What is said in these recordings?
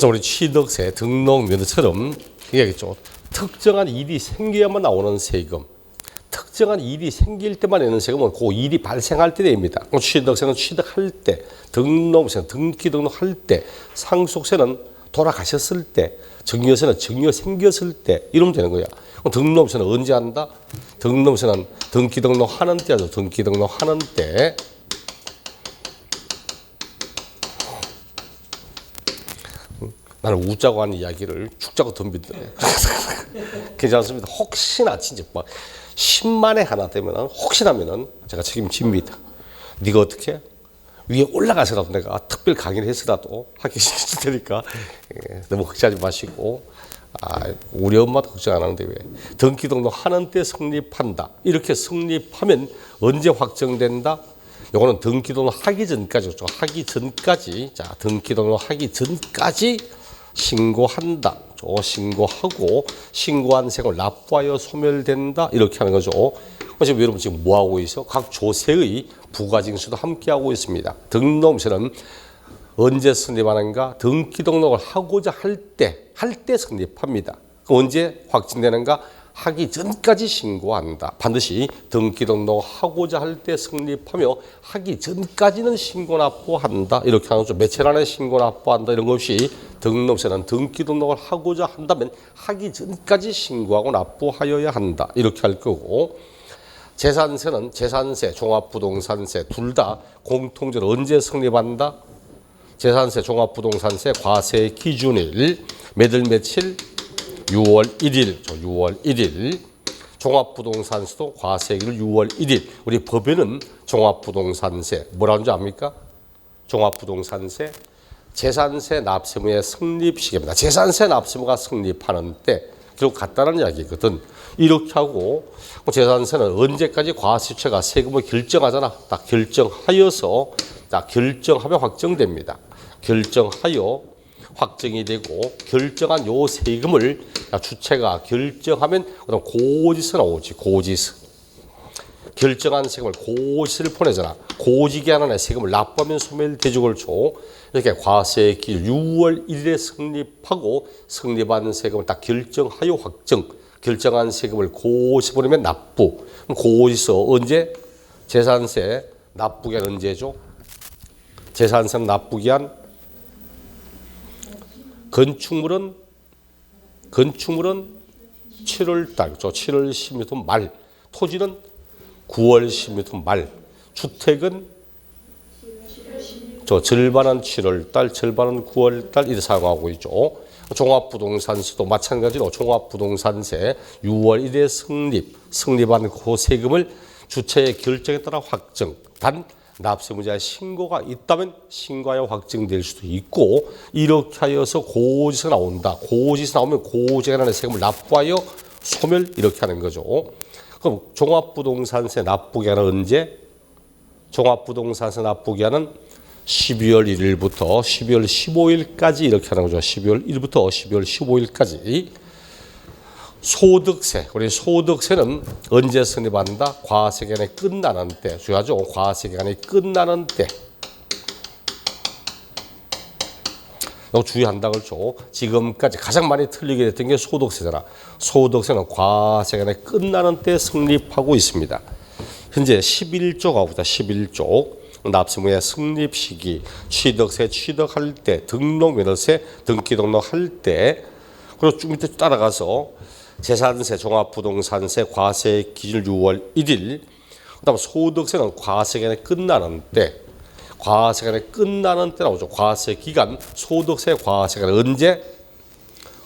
그래서 우리 취득세, 등록면허처럼 얘기했죠. 특정한 일이 생겨야만 나오는 세금. 특정한 일이 생길 때만 내는 세금은 그 일이 발생할 때 냅니다. 취득세는 취득할 때, 등록세는 등기 등록할 때, 상속세는 돌아가셨을 때, 증여세는 증여 생겼을 때 이러면 되는 거야. 그럼 등록세는 언제 한다? 등록세는 등기 등록하는 때 하죠. 등기 등록하는 때. 나는 우자고 하는 이야기를 축자고 덤비더래. 괜찮습니다. 혹시나 진짜 막 10만에 하나 되면 혹시나면은 제가 책임집니다. 네가 어떻게 위에 올라가서라도 내가 특별 강의를 해서라도 하기 시킬 테니까 너무 걱정하지 마시고. 우리 엄마도 걱정 안 하는데 왜 등기 등록하는 때 성립한다. 이렇게 성립하면 언제 확정된다? 요거는 등기 등록하기 전까지죠. 하기 전까지. 자, 등기 등록하기 전까지 신고한다. 신고하고 신고한 세금을 납부하여 소멸된다. 이렇게 하는 거죠. 지금 여러분 지금 뭐 하고 있어? 각 조세의 부가징수도 함께 하고 있습니다. 등록세는 언제 성립하는가? 등기 등록을 하고자 할 때 성립합니다. 언제 확정되는가? 하기 전까지 신고한다. 반드시 등기 등록하고자 할 때 성립하며 하기 전까지는 신고 납부한다. 이렇게 하는 거죠. 며칠 안에 신고 납부한다. 이런 것 없이 등록세는 등기 등록을 하고자 한다면 하기 전까지 신고하고 납부하여야 한다. 이렇게 할 거고, 재산세는 재산세, 종합부동산세 둘 다 공통적으로 언제 성립한다? 재산세, 종합부동산세 과세 기준일 매달 며칠? 6월 1일, 6월 1일. 종합부동산세도 과세기를 6월 1일. 우리 법에는 종합부동산세 뭐라는 줄 압니까? 종합부동산세 재산세 납세무의 성립 시기입니다. 재산세 납세무가 성립하는 때 결국 같다는 이야기거든. 이렇게 하고 재산세는 언제까지 과세처가 세금을 결정하잖아. 딱 결정하여서 딱 결정하면 확정됩니다. 결정하여 확정이 되고 결정한 요 세금을 주체가 결정하면 그다음 고지서 나오지. 고지서. 결정한 세금을 고지서를 보내잖아. 고지기한 안에 세금을 납부하면 소멸되죠. 그렇죠. 이렇게 과세기 6월 1일에 성립하고 성립한 세금을 딱 결정하여 확정. 결정한 세금을 고지서 보내면 납부. 고지서 언제? 재산세 납부기한 언제죠? 재산세 납부기한 건축물은 7월 달, 7월 10일 말, 토지는 9월 10일 말, 주택은 절반은 7월 달, 절반은 9월 달 이렇게 사용하고 있죠. 종합부동산세도 마찬가지로 종합부동산세 6월 1일에 성립한 그 세금을 주체의 결정에 따라 확정. 단 납세무자의 신고가 있다면 신고하여 확정될 수도 있고, 이렇게 하여서 고지서 나온다. 고지서 나오면 고지기한의 세금을 납부하여 소멸 이렇게 하는 거죠. 그럼 종합부동산세 납부기한은 언제? 종합부동산세 납부기한은 12월 1일부터 12월 15일까지 이렇게 하는 거죠. 12월 1일부터 12월 15일까지. 소득세, 우리 소득세는 언제 성립한다? 과세기간이 끝나는 때. 중요하죠? 과세기간이 끝나는 때. 이거 주의한다 그렇죠? 지금까지 가장 많이 틀리게 됐던 게 소득세잖아. 소득세는 과세기간이 끝나는 때 성립하고 있습니다. 현재 11조 가보자. 11조. 납세무의 성립 시기, 취득세 취득할 때, 등록면허세 등기 등록할 때, 그리고 쭉 밑에 따라가서 재산세, 종합부동산세 과세 기준 6월 1일, 그다음 소득세는 과세기간이 끝나는 때, 과세기간이 끝나는 때 나오죠. 과세 기간, 소득세 과세기간 언제?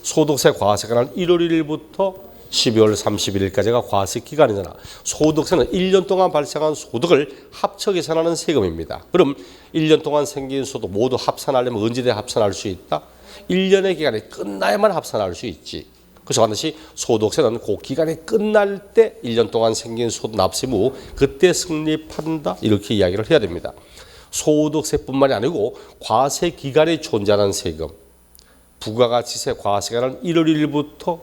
소득세 과세기간은 1월 1일부터 12월 31일까지가 과세 기간이잖아. 소득세는 1년 동안 발생한 소득을 합쳐 계산하는 세금입니다. 그럼 1년 동안 생긴 소득 모두 합산하려면 언제 합산할 수 있다? 1년의 기간이 끝나야만 합산할 수 있지. 그래서 반드시 소득세는 그 기간이 끝날 때 1년 동안 생긴 소득 납세무 그때 성립한다. 이렇게 이야기를 해야 됩니다. 소득세뿐만이 아니고 과세 기간이 존재하는 세금, 부가가치세 과세기간은 1월 1일부터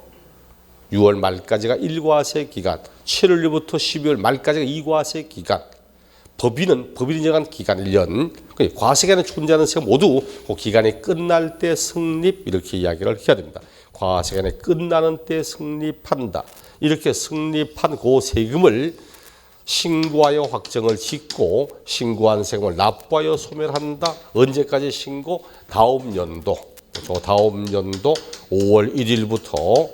6월 말까지가 1과세 기간, 7월 1일부터 12월 말까지가 2과세 기간, 법인이 정한 기간 1년. 과세기간에 존재하는 세금 모두 그 기간이 끝날 때 성립 이렇게 이야기를 해야 됩니다. 과세기간이 끝나는 때 성립한다. 이렇게 성립한 그 세금을 신고하여 확정을 짓고 신고한 세금을 납부하여 소멸한다. 언제까지 신고? 다음 연도. 다음 연도 5월 1일부터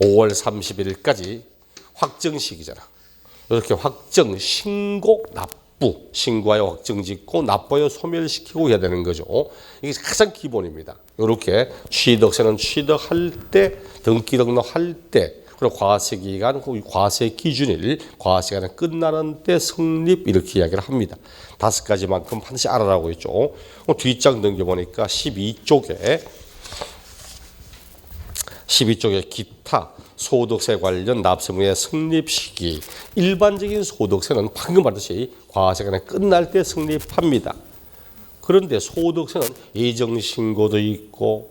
5월 31일까지 확정 시기잖아. 이렇게 확정, 신고, 납부, 신고하여 확정 짓고 납부하여 소멸시키고 해야 되는 거죠. 이게 가장 기본입니다. 이렇게 취득세는 취득할 때, 등기 등록할 때, 그리고 과세기간, 과세 기준일, 과세기간이 끝나는 때 성립 이렇게 이야기를 합니다. 5가지만큼 반드시 알아라고 했죠. 뒷장 넘겨보니까 12쪽에 기타 소득세 관련 납세무의 성립 시기. 일반적인 소득세는 방금 말했듯이 과세기간이 끝날 때 성립합니다. 그런데 소득세는 예정신고도 있고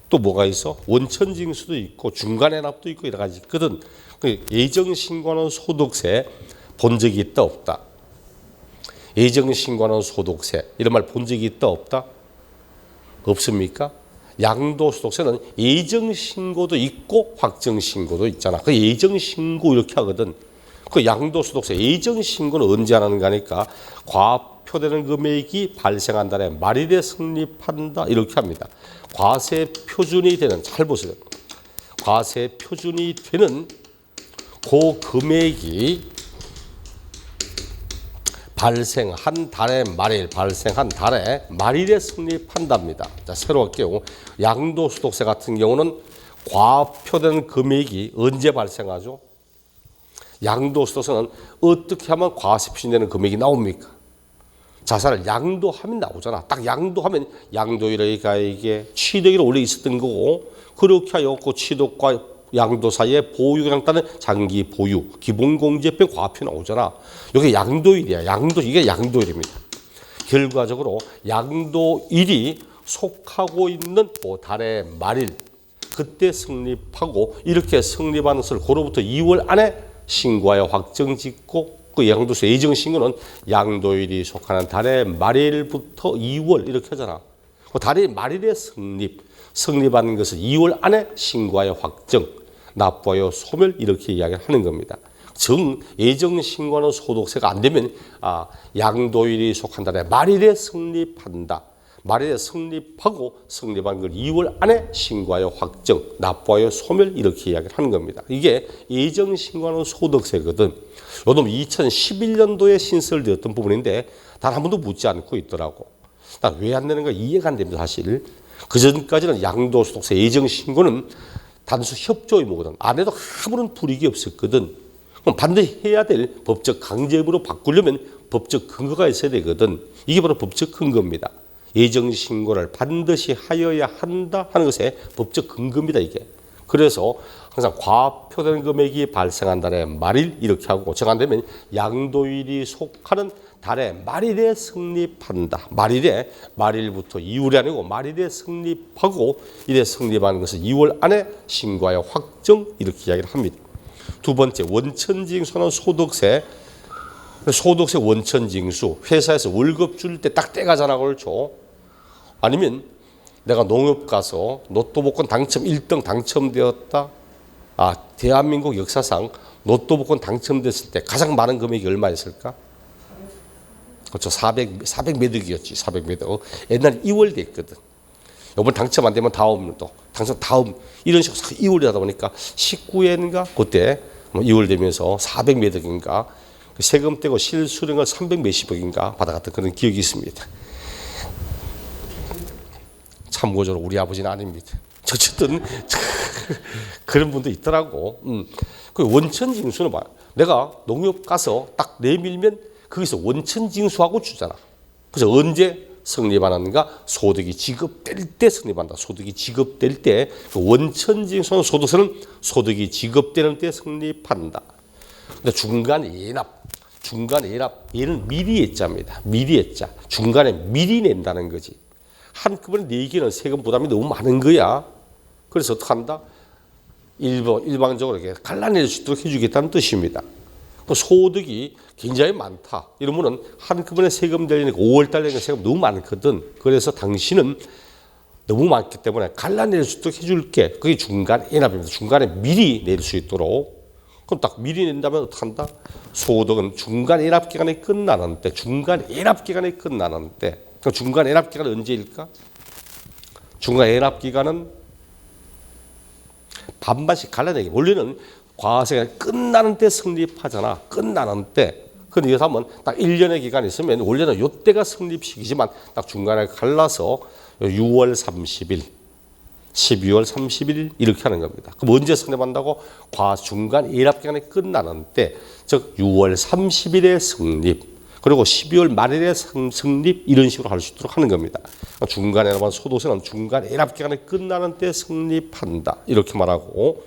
또 뭐가 있어? 원천징수도 있고 중간해납도 있고 여러 가지 있거든. 예정신고하는 소득세 본 적이 있다 없다? 예정신고하는 소득세 이런 말 본 적이 있다 없다? 없습니까? 양도소득세는 예정신고도 있고 확정신고도 있잖아. 그 예정신고 이렇게 하거든. 그 양도소득세 예정신고는 언제 하는가 하니까 과표되는 금액이 발생한 달에 말일에 성립한다 이렇게 합니다. 과세 표준이 되는, 잘 보세요. 과세 표준이 되는 그 금액이 발생한 달에 말일에 성립한답니다. 자, 새로 할게요. 양도소득세 같은 경우는 과표된 금액이 언제 발생하죠? 양도소득세는 어떻게 하면 과세 표준되는 금액이 나옵니까? 자산을 양도하면 나오잖아. 딱 양도하면 양도일의 가액에 취득일이 원래 있었던 거고 그렇게 하여 그 취득과 양도 사이에 보유랑 따른 장기 보유, 기본공제표 과표 나오잖아. 이게 양도일이야. 이게 양도일입니다. 결과적으로 양도일이 속하고 있는 그 달의 말일 그때 성립하고 이렇게 성립하는 것을 그로부터 2월 안에 신고하여 확정짓고 그 양도세 예정신고는 양도일이 속하는 달의 말일부터 2월 이렇게 하잖아. 그 달의 말일에 성립하는 것을 2월 안에 신고하여 확정, 납부하여 소멸 이렇게 이야기를 하는 겁니다. 예정신고하는 소득세가 안 되면 양도일이 속한 달에 말일에 성립한다. 말일에 성립하고 성립한 걸 2월 안에 신고하여 확정, 납부하여 소멸 이렇게 이야기를 하는 겁니다. 이게 예정신고하는 소득세거든. 요놈 2011년도에 신설되었던 부분인데 단 한 번도 묻지 않고 있더라고. 왜 안 내는가 이해가 안 됩니다. 사실. 그전까지는 양도소득세 예정신고는 단수 협조 의무거든. 안 해도 아무런 불이익이 없었거든. 그럼 반드시 해야 될 법적 강제업으로 바꾸려면 법적 근거가 있어야 되거든. 이게 바로 법적 근거입니다. 예정신고를 반드시 하여야 한다 하는 것의 법적 근거입니다. 이게. 그래서 항상 과표된 금액이 발생한 달의 말일 이렇게 하고 정한되면 양도일이 속하는 달의 말일에 성립한다. 말일부터 2월이 아니고 말일에 성립하고 이래 성립하는 것을 2월 안에 신고하여 확정 이렇게 이야기를 합니다. 두 번째 원천징수는 소득세 원천징수 회사에서 월급 줄 때 딱 때가 자나 그렇죠. 아니면 내가 농협 가서 로또 복권 당첨 1등 당첨되었다. 대한민국 역사상 로또 복권 당첨됐을 때 가장 많은 금액이 얼마였을까? 그렇죠. 400 매덕이었지. 400 매덕. 옛날에 2월 됐거든. 이번 당첨 안 되면 다음 이런 식으로 2월이 하다 보니까 19회인가 그때 2월 되면서 400 매덕인가 세금 떼고 실수령을 300 몇십억인가 받아갔던 그런 기억이 있습니다. 참고적으로 우리 아버지는 아닙니다. 어쨌든 그런 분도 있더라고. 그 원천징수는 봐요. 내가 농협 가서 딱 내밀면 거기서 원천징수하고 주잖아. 그래서 언제 성립하는가? 소득이 지급될 때 성립한다. 소득이 지급될 때 원천징수는 소득세는 소득이 지급되는 때 성립한다. 근데 중간 예납 얘는 미리 예자입니다. 미리 예자. 중간에 미리 낸다는 거지. 한꺼번에 내기는 세금 부담이 너무 많은 거야. 그래서 어떻게 한다? 일방적으로 이렇게 갈라낼 수 있도록 해주겠다는 뜻입니다. 그 소득이 굉장히 많다. 이러면은 한꺼번에 세금 내려니까 5월달 내니까 세금 너무 많거든. 그래서 당신은 너무 많기 때문에 갈라낼 수 있도록 해줄게. 그게 중간 인합입니다. 중간에 미리 낼 수 있도록. 그럼 딱 미리 낸다면 어떻게 한다? 소득은 중간 인합 기간이 끝나는데, 중간 인합 기간이 끝나는데, 그 중간 인합 기간은 언제일까? 중간 인합 기간은 반반씩 갈라내기. 원래는 과세가 끝나는 때 성립하잖아. 끝나는 때. 근데 이거 하면 딱 1년의 기간이 있으면 원래는 요때가 성립시키지만 딱 중간에 갈라서 6월 30일, 12월 30일 이렇게 하는 겁니다. 그럼 언제 성립한다고? 중간 인합기간이 끝나는 때, 즉 6월 30일에 성립, 그리고 12월 말일에 성립 이런 식으로 할 수 있도록 하는 겁니다. 중간에 나온 소득세는 중간 인합기간이 끝나는 때 성립한다. 이렇게 말하고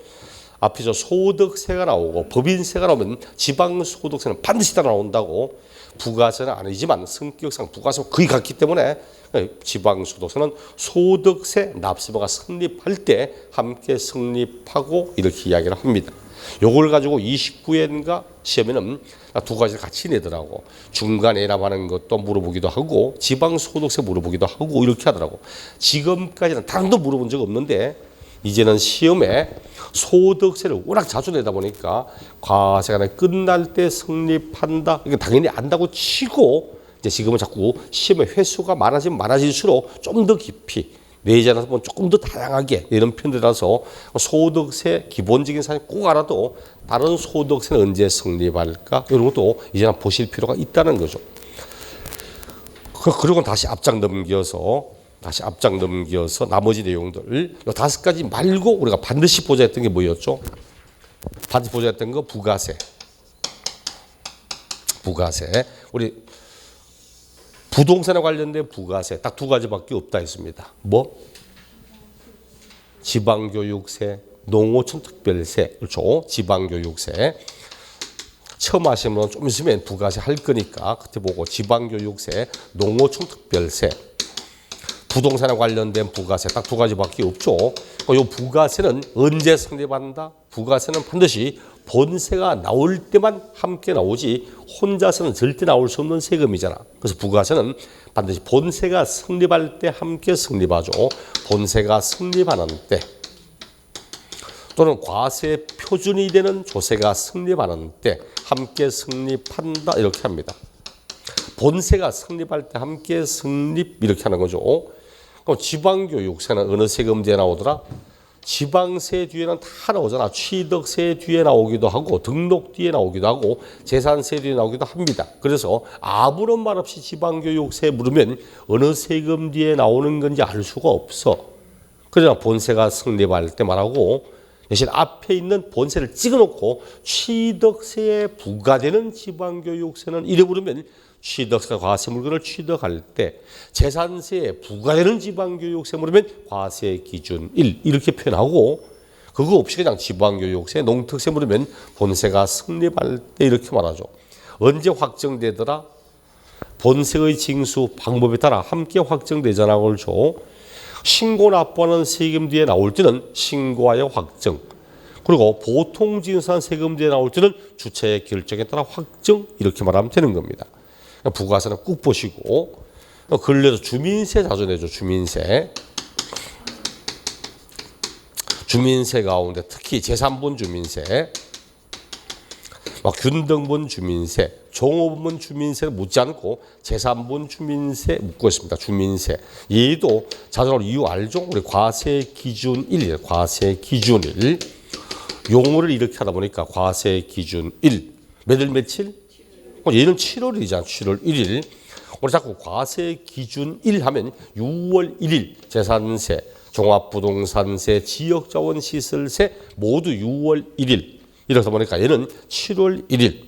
앞에 저 소득세가 나오고 법인세가 나오면 지방소득세는 반드시 따라 나온다고. 부가세는 아니지만 성격상 부가세와 거의 같기 때문에 지방소득세는 소득세 납세부가 성립할 때 함께 성립하고 이렇게 이야기를 합니다. 요걸 가지고 29회인가 시험에는 두 가지를 같이 내더라고. 중간에 인합하는 것도 물어보기도 하고 지방소득세 물어보기도 하고 이렇게 하더라고. 지금까지는 다른 도 물어본 적 없는데 이제는 시험에 소득세를 워낙 자주 내다 보니까 과세가 끝날 때 성립한다. 이거 당연히 안다고 치고 이제 지금은 자꾸 시험의 횟수가 많아지면 많아질수록 좀 더 깊이 내지 않아서 조금 더 다양하게 이런 편들이라서 소득세 기본적인 사실 꼭 알아도 다른 소득세는 언제 성립할까 이런 것도 이제는 보실 필요가 있다는 거죠. 그리고 다시 앞장 넘겨서 나머지 내용들 이 5가지 말고 우리가 반드시 보자 했던 게 뭐였죠? 반드시 보자 했던 거 부가세. 우리 부동산에 관련된 부가세 딱 2가지밖에 없다 했습니다. 뭐? 지방교육세, 농어촌 특별세. 그렇죠? 지방교육세. 처음 하시면 좀 있으면 부가세 할 거니까 그때 보고 지방교육세, 농어촌 특별세. 부동산에 관련된 부가세 딱 2가지밖에 없죠. 이 부가세는 언제 성립한다? 부가세는 반드시 본세가 나올 때만 함께 나오지 혼자서는 절대 나올 수 없는 세금이잖아. 그래서 부가세는 반드시 본세가 성립할 때 함께 성립하죠. 본세가 성립하는 때 또는 과세 표준이 되는 조세가 성립하는 때 함께 성립한다 이렇게 합니다. 본세가 성립할 때 함께 성립 이렇게 하는 거죠. 그럼 지방교육세는 어느 세금제에 나오더라? 지방세 뒤에는 다 나오잖아. 취득세 뒤에 나오기도 하고 등록 뒤에 나오기도 하고 재산세 뒤에 나오기도 합니다. 그래서 아무런 말 없이 지방교육세 물으면 어느 세금 뒤에 나오는 건지 알 수가 없어. 그러나 본세가 성립할 때 말하고 대신 앞에 있는 본세를 찍어놓고 취득세에 부과되는 지방교육세는 이래 부르면 취득세 과세 물건을 취득할 때 재산세에 부과되는 지방교육세 물으면 과세 기준 1 이렇게 표현하고 그거 없이 그냥 지방교육세 농특세 물으면 본세가 성립할 때 이렇게 말하죠. 언제 확정되더라? 본세의 징수 방법에 따라 함께 확정되잖아. 그렇죠? 신고 납부하는 세금 뒤에 나올 때는 신고하여 확정. 그리고 보통 징수한 세금 뒤에 나올 때는 주체의 결정에 따라 확정 이렇게 말하면 되는 겁니다. 부가세는 꼭 보시고 근래도 주민세 자주 내죠. 주민세 가운데 특히 제3분 주민세 막 균등분 주민세 종업분 주민세를 묻지 않고 제3분 주민세 묻고 있습니다. 주민세 얘도 자주 나올 이유 알죠? 우리 과세 기준 1 과세 기준 1 용어를 이렇게 하다 보니까 과세 기준 1 몇일 며칠? 얘는 7월이잖아. 7월 1일. 우리 자꾸 과세 기준 1 하면 6월 1일 재산세, 종합부동산세, 지역자원시설세 모두 6월 1일. 이러다 보니까 얘는 7월 1일.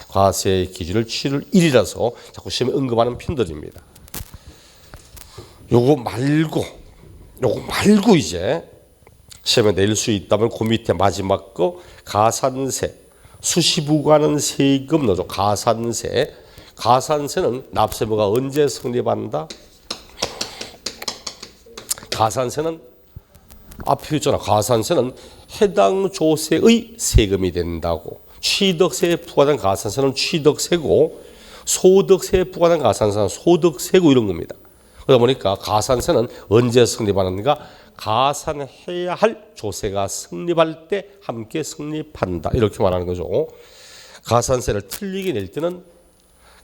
과세 기준을 7월 1일이라서 자꾸 시험에 언급하는 편들입니다. 요거 말고 이제 시험에 낼 수 있다면 그 밑에 마지막 거 가산세. 수시부과는 세금 넣어줘. 가산세는 납세부가 언제 성립한다? 가산세는 앞에 있잖아. 가산세는 해당 조세의 세금이 된다고. 취득세에 부과된 가산세는 취득세고 소득세에 부과된 가산세는 소득세고 이런 겁니다. 그러다 보니까 가산세는 언제 성립하는가? 가산해야 할 조세가 성립할 때 함께 성립한다. 이렇게 말하는 거죠. 가산세를 틀리게 낼 때는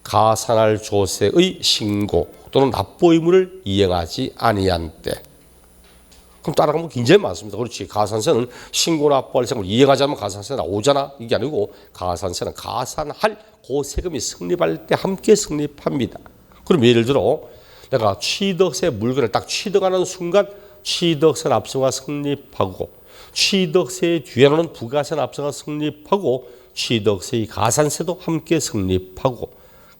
가산할 조세의 신고 또는 납부 의무를 이행하지 아니한 때. 그럼 따라가면 굉장히 많습니다. 그렇지. 가산세는 신고 납부할 세금을 이행하지 않으면 가산세 나오잖아. 이게 아니고 가산세는 가산할 그 세금이 성립할 때 함께 성립합니다. 그럼 예를 들어 내가 취득세 물건을 딱 취득하는 순간 취득세 납세가 성립하고 취득세 뒤에는 부가세 납세가 성립하고 취득세의 가산세도 함께 성립하고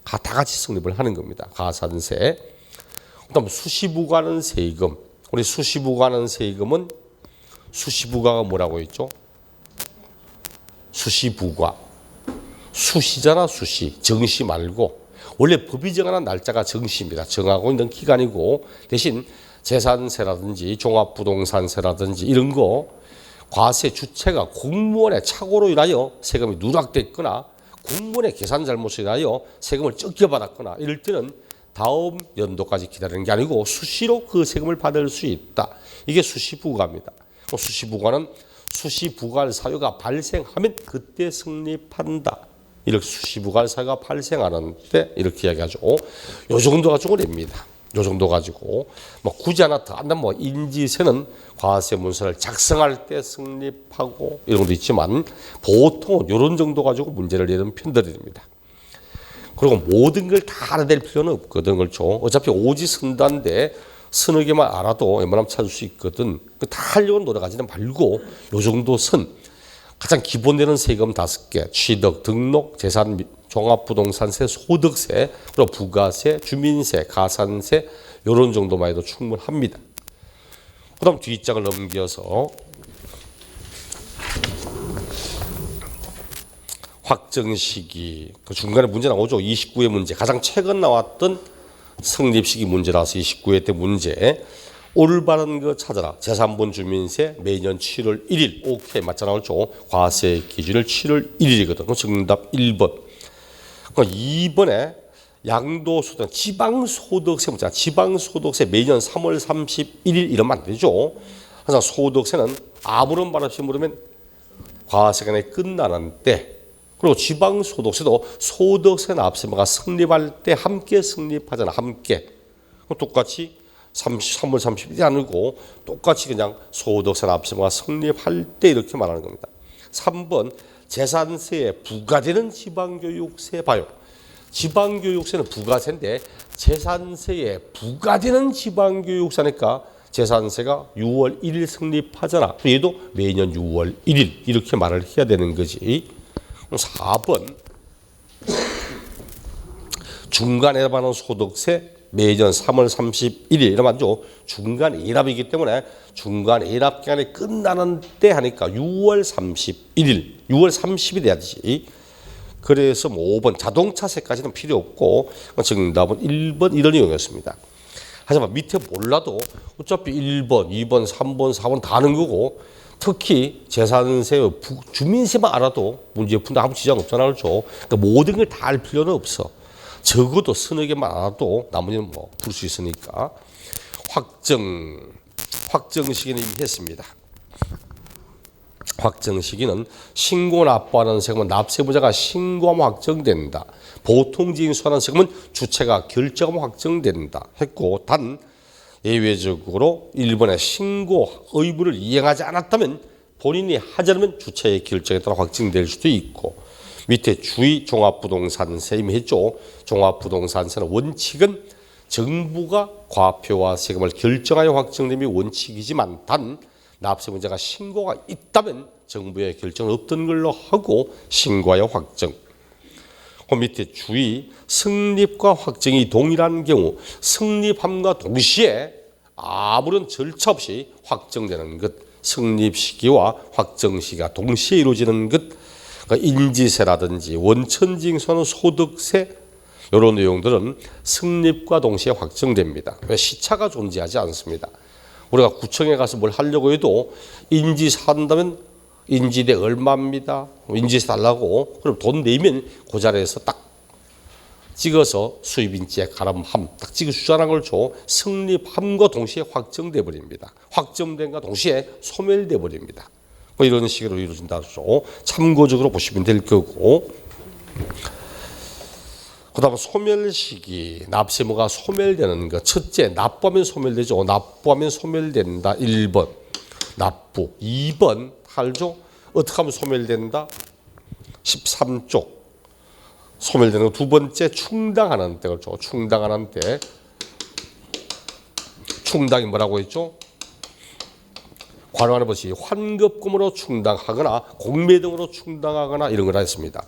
다 같이 성립을 하는 겁니다. 가산세. 그다음 수시부과는 세금. 우리 수시부과는 세금은 수시부과가 뭐라고 했죠? 수시부과. 수시잖아, 수시. 정시 말고. 원래 법이 정하는 날짜가 정시입니다. 정하고 있는 기간이고 대신 재산세라든지 종합부동산세라든지 이런 거 과세 주체가 공무원의 착오로 인하여 세금이 누락됐거나 공무원의 계산 잘못으로 인하여 세금을 적게 받았거나 이럴 때는 다음 연도까지 기다리는 게 아니고 수시로 그 세금을 받을 수 있다. 이게 수시부과입니다. 수시부과는 수시부과할 사유가 발생하면 그때 성립한다. 이렇게 수시부과할 사유가 발생하는 때 이렇게 이야기하죠. 요 정도 가지고 냅니다. 요 정도 가지고 뭐 굳이 하나 더 한다면 뭐 인지세는 과세 문서를 작성할 때 성립하고 이런 것도 있지만 보통은 이런 정도 가지고 문제를 내는 편들입니다. 그리고 모든 걸 다 알아낼 필요는 없거든. 그렇죠. 어차피 오지선다인데 서너 개만 알아도 웬만하면 찾을 수 있거든. 다 하려고 노력하지는 말고 요 정도 선. 가장 기본되는 세금 5개, 취득, 등록, 재산, 종합부동산세, 소득세, 그리고 부가세, 주민세, 가산세 이런 정도만 해도 충분합니다. 그 다음 뒷장을 넘겨서 확정시기, 그 중간에 문제 나오죠. 29회 문제, 가장 최근 나왔던 성립시기 문제라서 29회 때 문제. 올바른 거 찾아라. 재산분 주민세 매년 7월 1일. 오케이. 맞잖아. 그렇죠. 과세 기준일 7월 1일이거든. 그럼 정답 1번. 그럼 2번에 양도소득, 지방소득세 문제. 지방소득세 매년 3월 31일 이러면 안 되죠. 항상 소득세는 아무런 말 없이 물으면 과세기간이 끝나는 때. 그리고 지방소득세도 소득세 납세가 성립할 때 함께 성립하잖아. 함께. 그럼 똑같이 3월 30일이 아니고 똑같이 그냥 소득세 납세가 성립할 때 이렇게 말하는 겁니다. 3번 재산세에 부과되는 지방교육세 봐요. 지방교육세는 부가세인데 재산세에 부과되는 지방교육세니까 재산세가 6월 1일 성립하잖아. 얘도 매년 6월 1일 이렇게 말을 해야 되는 거지. 4번 중간에 받는 소득세 매년 3월 31일 이러면 안 죠. 중간 일합이기 때문에 중간 일합 기간이 끝나는 때 하니까 6월 31일, 6월 30일 해야지. 그래서 뭐 5번 자동차세까지는 필요 없고 정답은 1번 이런 내용이었습니다. 하지만 밑에 몰라도 어차피 1번, 2번, 3번, 4번 다 아는 거고 특히 재산세, 주민세만 알아도 문제 푼다 아무 지장 없잖아. 그렇죠. 그러니까 모든 걸 다 알 필요는 없어. 적어도 서너 개만 알아도 나머지는 뭐 풀 수 있으니까. 확정 시기는 이미 했습니다. 확정 시기는 신고 납부하는 세금은 납세부자가 신고하면 확정된다. 보통징수하는 세금은 주체가 결정하면 확정된다 했고 단 예외적으로 1번에 신고 의무를 이행하지 않았다면 본인이 하지 않으면 주체의 결정에 따라 확정될 수도 있고 밑에 주의 종합부동산세 이미 했죠. 종합부동산세는 원칙은 정부가 과표와 세금을 결정하여 확정됨이 원칙이지만 단 납세문제가 신고가 있다면 정부의 결정은 없던 걸로 하고 신고하여 확정. 그 밑에 주의 성립과 확정이 동일한 경우 성립함과 동시에 아무런 절차 없이 확정되는 것, 성립 시기와 확정 시기가 동시에 이루어지는 것, 그러니까 인지세라든지 원천징수하는 소득세 이런 내용들은 성립과 동시에 확정됩니다. 왜 시차가 존재하지 않습니다. 우리가 구청에 가서 뭘 하려고 해도 인지사 한다면 인지대 얼마입니다. 인지에서 달라고. 그럼 돈 내면 그 자리에서 딱 찍어서 수입인지에 가름함 딱 찍어 주자는 걸 줘. 성립함과 동시에 확정돼 버립니다. 확정된과 동시에 소멸돼 버립니다. 뭐 이런 식으로 이루어진다죠. 참고적으로 보시면 될 거고. 그다음 소멸시기, 납세모가 소멸되는 것. 첫째, 납부하면 소멸되죠. 납부하면 소멸된다. 1번 납부. 2번 8조 어떻게 하면 소멸된다? 13조 소멸되는 거. 두 번째, 충당하는 때. 그렇죠. 충당하는 때. 충당이 뭐라고 했죠? 관원의 것이 환급금으로 충당하거나 공매 등으로 충당하거나 이런 걸 했습니다.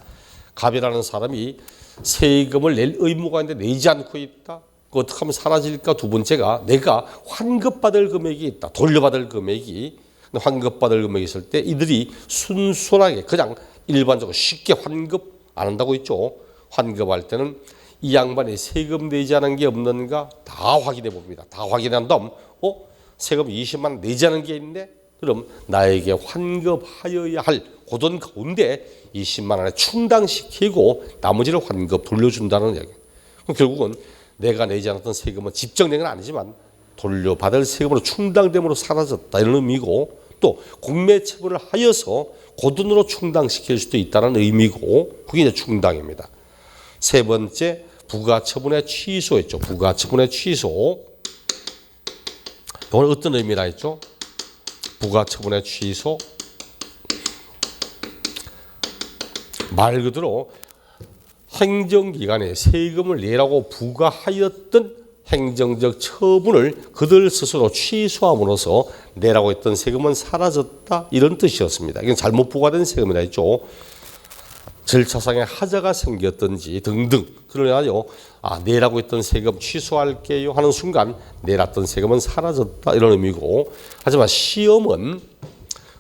갑이라는 사람이 세금을 낼 의무가 있는데 내지 않고 있다. 그 어떻게 하면 사라질까? 두 번째가 내가 환급받을 금액이 있다. 돌려받을 금액이. 환급받을 금액이 있을 때 이들이 순순하게 그냥 일반적으로 쉽게 환급 안 한다고 했죠. 환급할 때는 이 양반이 세금 내지 않은 게 없는가 다 확인해 봅니다. 다 확인한 다음 세금 20만 원 내지 않은 게 있네. 그럼 나에게 환급하여야 할 고돈 가운데 20만 원에 충당시키고 나머지를 환급 돌려준다는 이야기. 그럼 결국은 내가 내지 않았던 세금은 집정된 건 아니지만 돌려받을 세금으로 충당됨으로 사라졌다 이런 의미고, 또 공매처분을 하여서 고돈으로 충당시킬 수도 있다는 의미고, 그게 이제 충당입니다. 세 번째, 부가처분의 취소였죠. 부가처분의 취소. 이건 어떤 의미라 했죠? 부가처분의 취소. 말 그대로 행정기관에 세금을 내라고 부과하였던 행정적 처분을 그들 스스로 취소함으로써 내라고 했던 세금은 사라졌다 이런 뜻이었습니다. 이건 잘못 부과된 세금이라 했죠. 절차상의 하자가 생겼든지 등등. 그러나요, 내라고 했던 세금 취소할게요 하는 순간 내놨던 세금은 사라졌다 이런 의미고, 하지만 시험은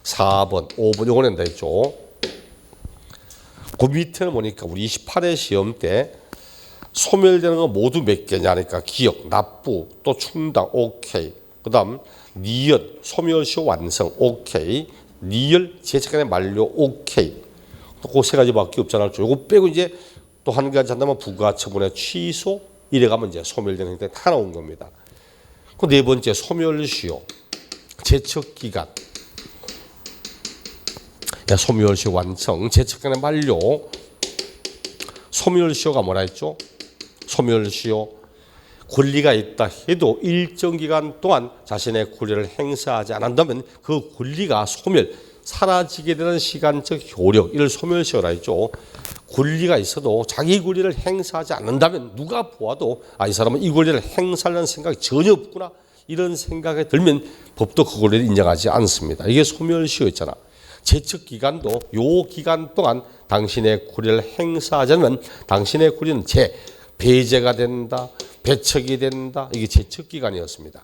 4번, 5번 요거 낸다 했죠. 그 밑에는 보니까 우리 28회 시험 때 소멸되는 거 모두 몇 개냐 하니까 기억, 납부, 또 충당, 오케이. 그 다음 니은, 소멸시효 완성, 오케이. 니을, 제척간의 만료, 오케이. 그 세 가지밖에 없잖아요. 요거 빼고 이제 또 한 가지 한다면 부가처분의 취소, 이래 가면 이제 소멸되는 행동이 다 나온 겁니다. 그 네 번째, 소멸시효, 제척기간. 소멸시효 완성, 제척간의 만료. 소멸시효가 뭐라 했죠? 소멸시효, 권리가 있다 해도 일정 기간 동안 자신의 권리를 행사하지 않는다면 그 권리가 소멸, 사라지게 되는 시간적 효력, 이를 소멸시효라 했죠. 권리가 있어도 자기 권리를 행사하지 않는다면 누가 보아도 이 사람은 이 권리를 행사하려는 생각이 전혀 없구나, 이런 생각이 들면 법도 그 권리를 인정하지 않습니다. 이게 소멸시효였잖아. 제척 기간도 요 기간 동안 당신의 권리를 행사하지 않으면 당신의 권리는 배제가 된다, 배척이 된다. 이게 제척 기간이었습니다.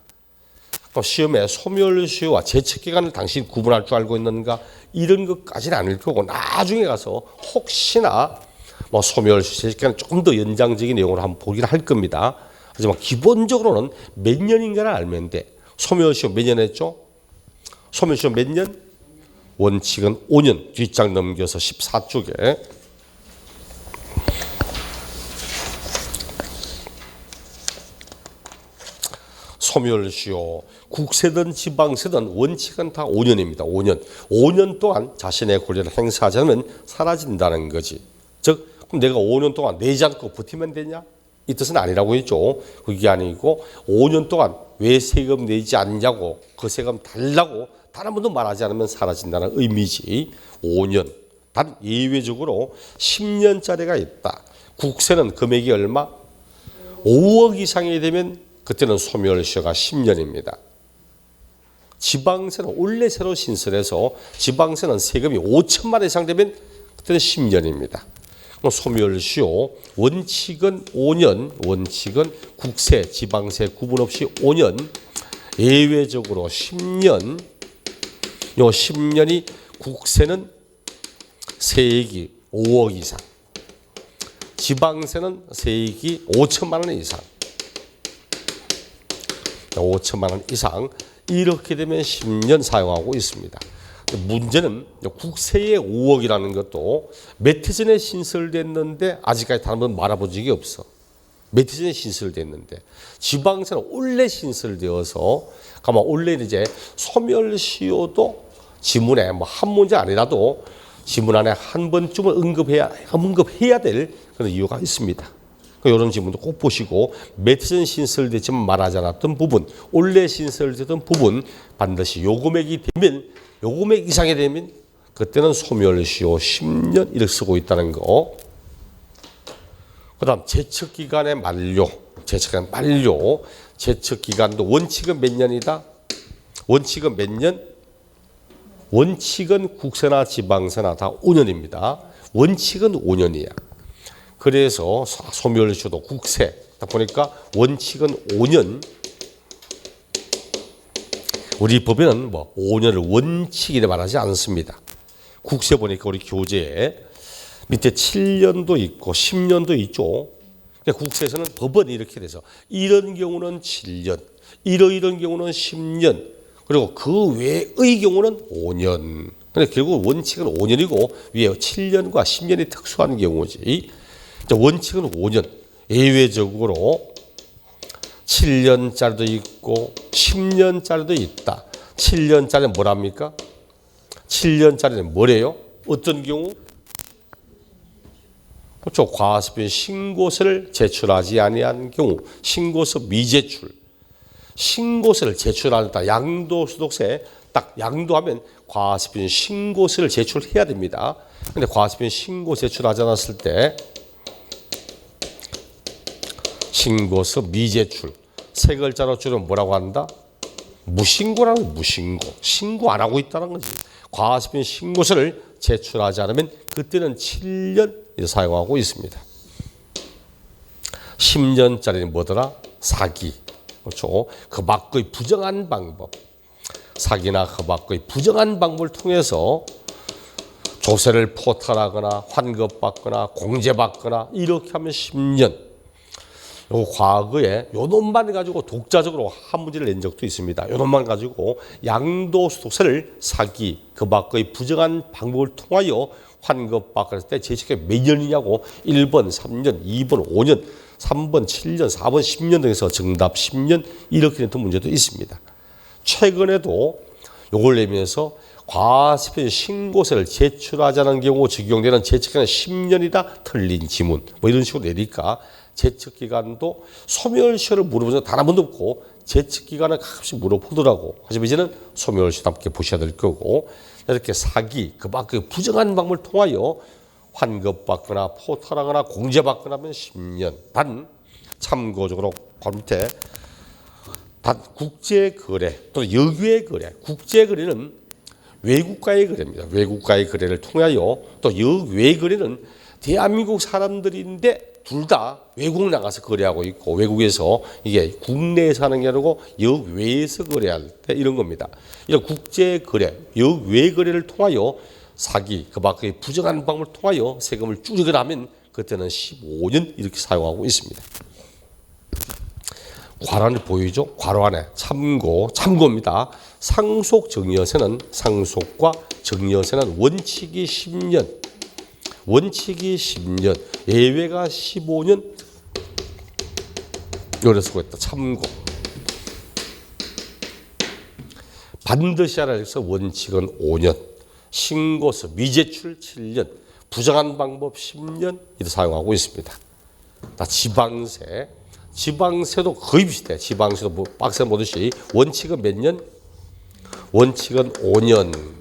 시험에 소멸시효와 제척 기간을 당신이 구분할 줄 알고 있는가, 이런 것까지는 아닐 거고, 나중에 가서 혹시나 소멸시효, 제척 기간을 조금 더 연장적인 내용으로 한번 보긴 할 겁니다. 하지만 기본적으로는 몇 년인가를 알면 돼. 소멸시효 몇 년 했죠? 소멸시효 몇 년? 원칙은 5년. 뒷장 넘겨서 14쪽에. 소멸시효, 국세든 지방세든 원칙은 다 5년입니다. 5년. 5년 동안 자신의 권리를 행사하지 않으면 사라진다는 거지. 즉, 그럼 내가 5년 동안 내지 않고 버티면 되냐? 이 뜻은 아니라고 했죠. 그게 아니고 5년 동안 왜 세금 내지 않냐고, 그 세금 달라고 단 한 번도 말하지 않으면 사라진다는 의미지. 5년. 단 예외적으로 10년짜리가 있다. 국세는 금액이 얼마? 5억 이상이 되면 그때는 소멸시효가 10년입니다. 지방세는 원래 새로 신설해서 지방세는 세금이 5천만 원 이상 되면 그때는 10년입니다. 소멸시효 원칙은 5년, 원칙은 국세, 지방세 구분 없이 5년, 예외적으로 10년. 요 10년이 국세는 세액이 5억 이상, 지방세는 세액이 5천만 원 이상. 5천만 원 이상, 이렇게 되면 10년 사용하고 있습니다. 문제는 국세의 5억이라는 것도 몇 해 전에 신설됐는데 아직까지 단 한 번 말아본 적이 없어. 몇 해 전에 신설됐는데 지방세는 올해 신설되어서 아마 올해는 이제 소멸시효도 지문에 뭐 한 문제 아니라도 지문 안에 한 번쯤은 언급해야 될 그런 이유가 있습니다. 이런 지문도 꼭 보시고 몇 해 전 신설되지만 말하지 않았던 부분, 올해 신설되던 부분 반드시 요 금액이 되면 요 금액 이상이 되면 그때는 소멸시효 10년 이렇게 쓰고 있다는 거. 그다음 제척기간의 만료, 제척기간 만료, 제척기간도 원칙은 몇 년이다? 원칙은 몇 년? 원칙은 국세나 지방세나 다 5년입니다. 원칙은 5년이야. 그래서 소멸시효도 국세 딱 보니까 원칙은 5년. 우리 법에는 뭐 5년을 원칙이라 말하지 않습니다. 국세 보니까 우리 교재에 밑에 7년도 있고 10년도 있죠. 그러니까 국세에서는 법은 이렇게 돼서 이런 경우는 7년, 이런 경우는 10년, 그리고 그 외의 경우는 5년. 근데 결국 원칙은 5년이고 위에 7년과 10년이 특수한 경우지. 원칙은 5년. 예외적으로 7년짜리도 있고 10년짜리도 있다. 7년짜리는 뭐랍니까? 7년짜리는 뭐래요? 어떤 경우? 그렇죠. 과세표 신고서를 제출하지 아니한 경우, 신고서 미제출. 신고서를 제출한다. 양도소득세 딱 양도하면 과세표 신고서를 제출해야 됩니다. 근데 과세표 신고 제출하지 않았을 때 신고서 미제출. 세 글자로 줄은 뭐라고 한다? 무신고라는 거예요. 무신고. 신고 안 하고 있다는 거지. 과세표 신고서를 제출하지 않으면 그때는 7년 사용하고 있습니다. 10년짜리는 뭐더라? 사기. 그렇죠. 그 밖의 부정한 방법. 사기나 그 밖의 부정한 방법을 통해서 조세를 포탈하거나 환급받거나 공제받거나 이렇게 하면 10년. 요 과거에 요 놈만 가지고 독자적으로 한 문제를 낸 적도 있습니다. 요 놈만 가지고 양도소득세를 사기, 그 밖의 부정한 방법을 통하여 환급받을 때 제시가 몇 년이냐고 1번, 3년, 2번, 5년, 3번, 7년, 4번, 10년 등에서 정답 10년 이렇게 된 문제도 있습니다. 최근에도 요걸 내면서 과세표 신고서를 제출하자는 경우 적용되는 제척기간 10년이다 틀린 지문 뭐 이런 식으로 내니까 제척기간도 소멸시효를 물어본 적 단 한 번도 없고 제척기간을 가끔씩 물어보더라고. 하지만 이제는 소멸시효도 함께 보셔야 될 거고 이렇게 사기, 그 밖의 부정한 방법을 통하여 환급받거나 포탈하거나 공제받거나 하면 10년. 단 참고적으로 밑에 단 국제거래 또는 여교의 거래, 국제거래는 외국과의 거래입니다. 외국과의 거래를 통하여 또 여외 거래는 대한민국 사람들인데 둘 다 외국 나가서 거래하고 있고 외국에서 이게 국내에서 하는 게 아니고 여외에서 거래할 때 이런 겁니다. 이런 국제거래, 여외 거래를 통하여 사기, 그 밖의 부정한 방법을 통하여 세금을 줄이거나 하면 그때는 15년 이렇게 사용하고 있습니다. 괄호 안에 보이죠? 괄호 안에 참고입니다. 상속 정여세는 상속과 정여세는 원칙이 10년, 원칙이 10년, 예외가 15년. 요래 쓰고 있다. 참고. 반드시 알아야 해서 원칙은 5년, 신고서 미제출 7년, 부정한 방법 10년 이렇게 사용하고 있습니다. 다 지방세. 지방세도 거의 비슷해. 지방세도 뭐 빡세 보듯이 원칙은 몇 년? 원칙은 5년.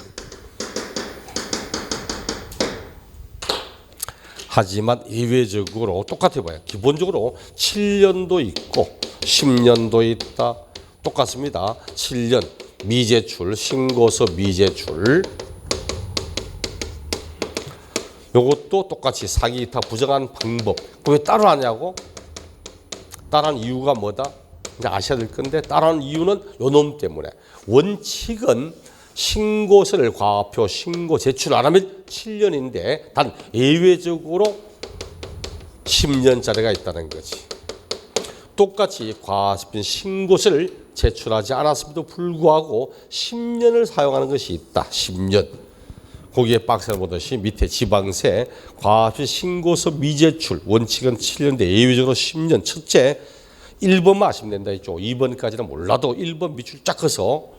하지만 예외적으로 똑같아 봐요. 기본적으로 7년도 있고 10년도 있다. 똑같습니다. 7년 미제출, 신고서 미제출. 요것도 똑같이 사기 기타 부정한 방법. 왜 따로 하냐고? 따라한 이유가 뭐다? 이제 아셔야 될 건데 따라한 이유는 요 놈 때문에. 원칙은 신고서를 과표 신고 제출 안 하면 7년인데 단 예외적으로 10년짜리가 있다는 거지. 똑같이 과세표준 신고서를 제출하지 않았음에도 불구하고 10년을 사용하는 것이 있다. 10년. 거기에 박스를 보듯이 밑에 지방세 과세표준 신고서 미제출 원칙은 7년인데 예외적으로 10년. 첫째, 1번만 아시면 된다 했죠. 2번까지는 몰라도 1번 밑줄 쫙 커서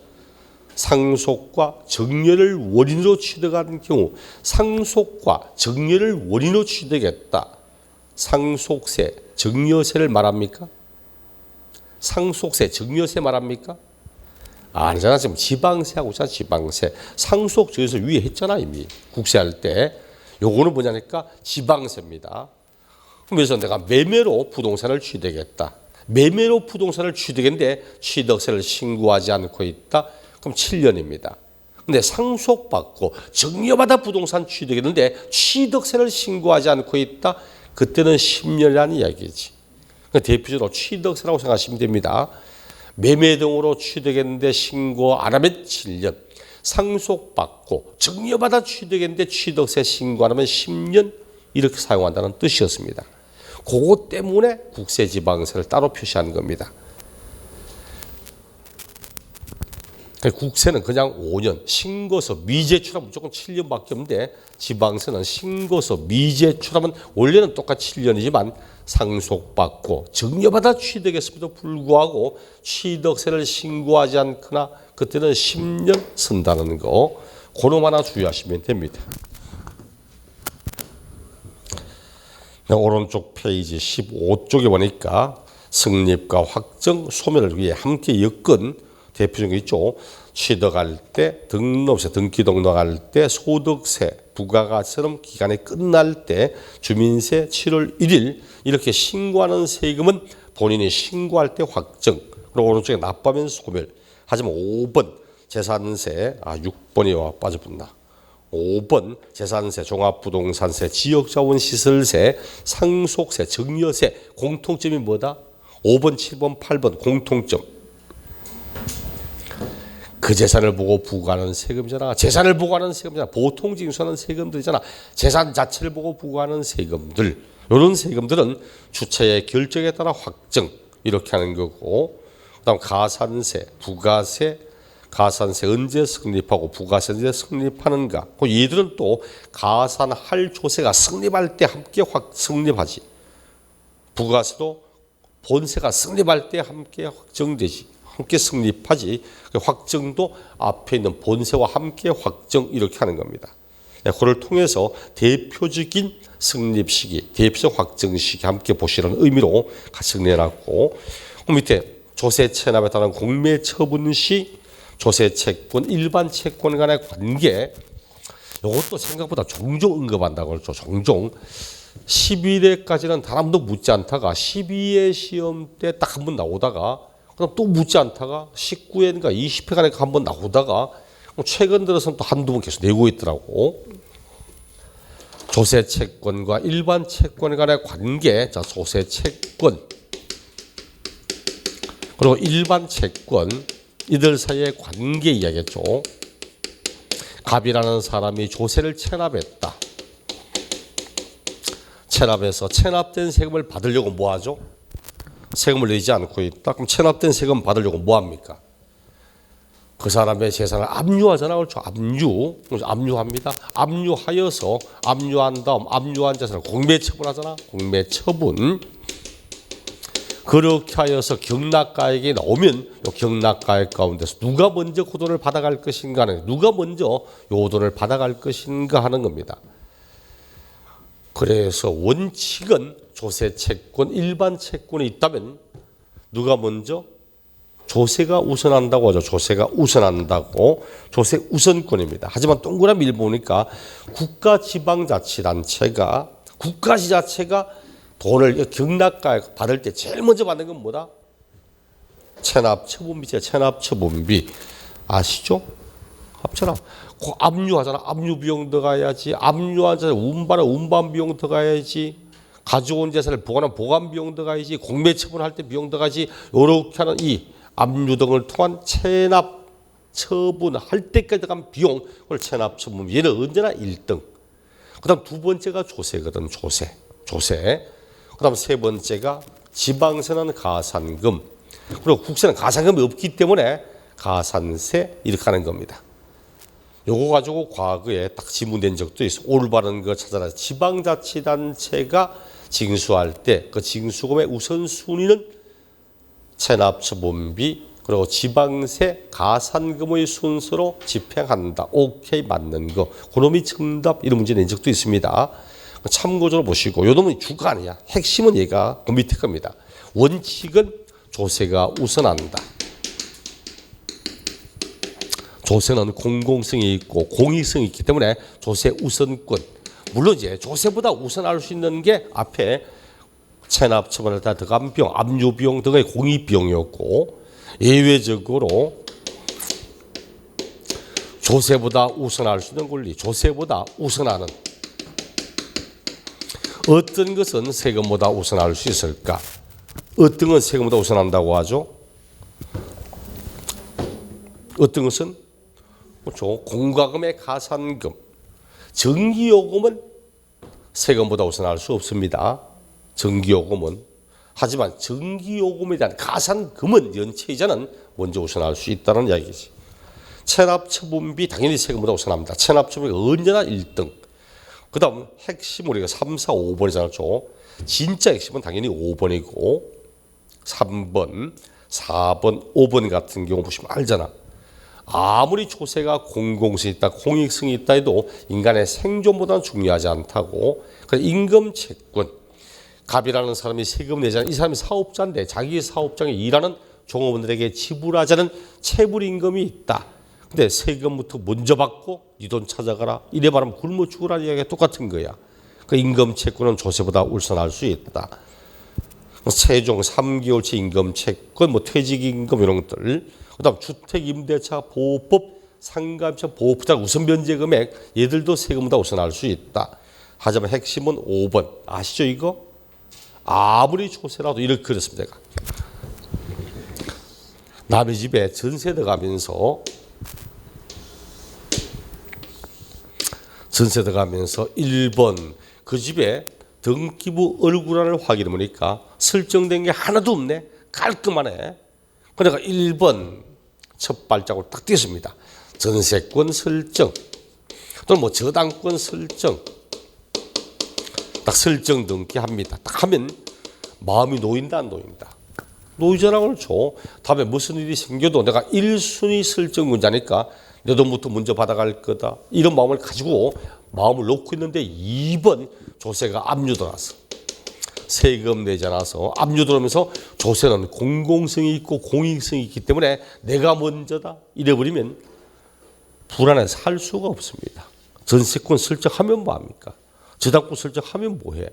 상속과 정려를 원인으로 취득한 경우 상속과 정려를 원인으로 취득했다. 상속세, 정려세를 말합니까? 상속세, 정려세 말합니까? 아니잖아. 지금 지방세하고 있잖아. 지방세. 상속 저기서 위에 했잖아. 이미 국세할 때. 요거는 뭐냐니까 지방세입니다. 그래서 내가 매매로 부동산을 취득했다. 매매로 부동산을 취득했는데 취득세를 신고하지 않고 있다. 그럼 7년입니다. 근데 상속받고 정려받아 부동산 취득했는데 취득세를 신고하지 않고 있다. 그때는 10년이라는 이야기지. 대표적으로 취득세라고 생각하시면 됩니다. 매매 등으로 취득했는데 신고 안 하면 7년. 상속받고 정려받아 취득했는데 취득세 신고 안 하면 10년. 이렇게 사용한다는 뜻이었습니다. 그것 때문에 국세지방세를 따로 표시한 겁니다. 국세는 그냥 5년, 신고서 미제출하면 무조건 7년밖에 없는데 지방세는 신고서 미제출하면 원래는 똑같이 7년이지만 상속받고 정려받아 취득했음에도 불구하고 취득세를 신고하지 않거나 그때는 10년 쓴다는 거 그놈 하나 주의하시면 됩니다. 오른쪽 페이지 15쪽에 보니까 승립과 확정, 소멸을 위해 함께 엮은 대표적인 게 있죠. 취득할 때, 등록세, 등기 등록할 때, 소득세, 부가가처럼 기간이 끝날 때, 주민세 7월 1일 이렇게 신고하는 세금은 본인이 신고할 때 확정, 그리고 오른쪽에 납부하면 소멸. 하지만 5번 재산세, 6번이 빠져본다. 5번 재산세, 종합부동산세, 지역자원시설세, 상속세, 정려세 공통점이 뭐다? 5번, 7번, 8번 공통점. 그 재산을 보고 부과하는 세금이잖아. 재산을 보고 하는 세금이잖아. 보통 징수하는 세금들이잖아. 재산 자체를 보고 부과하는 세금들. 이런 세금들은 주체의 결정에 따라 확정 이렇게 하는 거고, 그다음 가산세, 부가세, 가산세 언제 성립하고 부가세 언제 성립하는가. 그 얘들은 또 가산할 조세가 성립할 때 함께 성립하지. 부가세도 본세가 성립할 때 함께 확정되지. 함께 성립하지. 확정도 앞에 있는 본세와 함께 확정 이렇게 하는 겁니다. 그걸 통해서 대표적인 성립 시기, 대표적 확정 시기 함께 보시라는 의미로 같이 정리해놨고, 밑에 조세 체납에 따른 공매 처분 시 조세 채권, 일반 채권 간의 관계, 이것도 생각보다 종종 언급한다고 그러죠. 종종 12회까지는 단 한 번도 묻지 않다가 12회 시험 때 딱 한 번 나오다가 그럼 또 묻지 않다가 19회인가 20회간에 한 번 나오다가 최근 들어서는 또 한두 번 계속 내고 있더라고. 조세 채권과 일반 채권 간의 관계, 자 조세 채권 그리고 일반 채권 이들 사이의 관계 이야기했죠. 갑이라는 사람이 조세를 체납했다. 체납해서 체납된 세금을 받으려고 뭐 하죠? 세금을 내지 않고 있다. 그럼 체납된 세금 받으려고 뭐 합니까? 그 사람의 재산을 압류하잖아. 그렇죠. 압류합니다. 압류하여서 압류한 다음 압류한 재산을 공매처분하잖아. 공매처분. 그렇게 하여서 경락가액이 나오면 이 경락가액 가운데서 누가 먼저 그 돈을 받아갈 것인가 하는, 누가 먼저 이 돈을 받아갈 것인가 하는 겁니다. 그래서 원칙은 조세 채권, 일반 채권이 있다면 누가 먼저? 조세가 우선한다고 하죠. 조세가 우선한다고. 조세 우선권입니다. 하지만 동그라미 1 보니까 국가지방자치단체가, 국가지자체가 돈을 경락가액 받을 때 제일 먼저 받는 건 뭐다? 체납처분비제. 체납처분비 아시죠? 합쳐라. 압류하잖아. 압류 비용 들어가야지. 압류한 재산 운반은 운반 비용 들어가야지. 가져온 재산을 보관한 보관 비용 들어가야지. 공매처분할 때 비용 들어가지. 이렇게 하는 이 압류 등을 통한 체납 처분할 때까지 들어간 비용, 그걸 체납처분. 얘는 언제나 1등. 그다음 두 번째가 조세거든. 조세. 그다음 세 번째가 지방세는 가산금, 그리고 국세는 가산금이 없기 때문에 가산세 이렇게 하는 겁니다. 요거 가지고 과거에 딱 지문된 적도 있어. 올바른 거 찾아라. 지방자치단체가 징수할 때 그 징수금의 우선순위는 체납처분비 그리고 지방세 가산금의 순서로 집행한다. 오케이, 맞는 거. 그놈이 정답. 이런 문제 낸 적도 있습니다. 참고적으로 보시고, 요 놈이 주가 아니야. 핵심은 얘가 그 밑에 겁니다. 원칙은 조세가 우선한다. 조세는 공공성이 있고 공익성이 있기 때문에 조세 우선권. 물론 이제 조세보다 우선할 수 있는 게 앞에 체납처분을 다 들어간 비용, 압류비용 등의 공익비용이었고, 예외적으로 조세보다 우선할 수 있는 권리, 조세보다 우선하는 어떤 것은 세금보다 우선할 수 있을까? 어떤 건 세금보다 우선한다고 하죠? 어떤 것은 그렇죠. 공과금의 가산금, 전기요금은 세금보다 우선할 수 없습니다. 전기요금은. 하지만 전기요금에 대한 가산금은 연체이자는 먼저 우선할 수 있다는 이야기지. 체납처분비 당연히 세금보다 우선합니다. 체납처분비가 언제나 1등. 그 다음 핵심 우리가 3, 4, 5번이잖아요. 진짜 핵심은 당연히 5번이고 3번, 4번, 5번 같은 경우 보시면 알잖아. 아무리 조세가 공공성이 있다, 공익성이 있다 해도 인간의 생존보다는 중요하지 않다고. 그래서 임금채권, 갑이라는 사람이 세금 내잖아. 이 사람이 사업자인데 자기 사업장에 일하는 종업원들에게 지불하자는 체불임금이 있다. 근데 세금부터 먼저 받고 네 돈 찾아가라. 이래 말하면 굶어 죽으라는 이야기가 똑같은 거야. 그 임금채권은 조세보다 우선할 수 있다. 세종 3개월치 임금채권, 뭐 퇴직임금 이런 것들. 그다음 주택임대차 보호법, 상가임차 보호부자 우선 변제 금액, 얘들도 세금보다 우선할 수 있다. 하지만 핵심은 5번. 아시죠 이거? 아무리 조세라도 이렇게 그랬습니다. 제가. 남의 집에 전세 들어가면서 1번 그 집에 등기부 얼굴안을 확인해 보니까 설정된 게 하나도 없네. 깔끔하네. 그러니까 1번 첫 발자국을 딱 띄었습니다. 전세권 설정 또는 뭐 저당권 설정 딱 설정 등기합니다. 딱 하면 마음이 놓인다 안 놓인다? 놓이잖아. 줘. 다음에 무슨 일이 생겨도 내가 1순위 설정권자니까 내 돈부터 먼저 받아갈 거다. 이런 마음을 가지고 마음을 놓고 있는데 2번 조세가 압류 들어왔어. 세금 내지 않아서 압류 들어오면서 조세는 공공성이 있고 공익성이 있기 때문에 내가 먼저다. 이래버리면 불안해서 살 수가 없습니다. 전세권 설정하면 뭐합니까? 저당권 설정하면 뭐해?